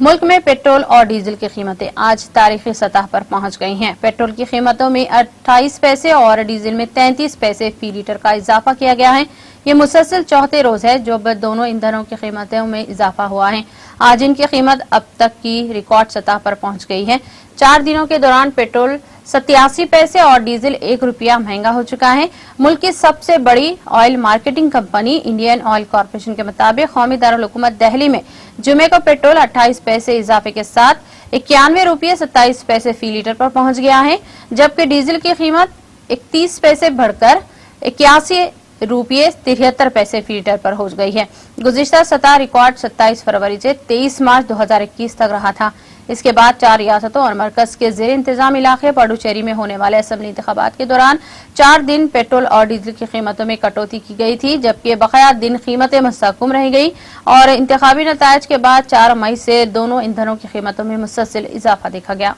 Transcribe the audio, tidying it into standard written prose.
मुल्क में पेट्रोल और डीजल की कीमतें आज तारीखी सतह पर पहुंच गई हैं। पेट्रोल की कीमतों में 28 पैसे और डीजल में 33 पैसे फी लीटर का इजाफा किया गया है। ये मुसलसल चौथे रोज है जब दोनों ईंधनों की कीमतों में इजाफा हुआ है। आज इनकी कीमत अब तक की रिकॉर्ड सतह पर पहुंच गई है। 4 दिनों के दौरान पेट्रोल 87 पैसे और डीजल 1 रुपया महंगा हो चुका है। मुल्क की सबसे बड़ी oil marketing company Indian oil corporation के मुताबिक कौमी दारुल हुकूमत दिल्ली में जुमे को पेट्रोल 28 पैसे इजाफे के साथ 91 रुपये 27 पैसे फी लीटर पर पहुंच गया है, जबकि डीजल की कीमत 31 पैसे बढ़कर 81 रुपये 73 पैसे फी लीटर पर हो गई है। गुज़िश्ता सतह रिकॉर्ड 27 फरवरी से 23 मार्च 2021 तक रहा था। इसके बाद 4 रियासतों और मरकज के ज़ेर इंतजाम इलाके पुडुचेरी में होने वाले असेंबली इंतखाबात के दौरान 4 दिन पेट्रोल और डीजल की कीमतों में कटौती की गई थी, जबकि बकाया दिन कीमतें मुस्तहकम रह गई और इंतखाबी नतायज के बाद 4 मई से दोनों ईंधनों की कीमतों में मुसलसल इजाफा देखा गया।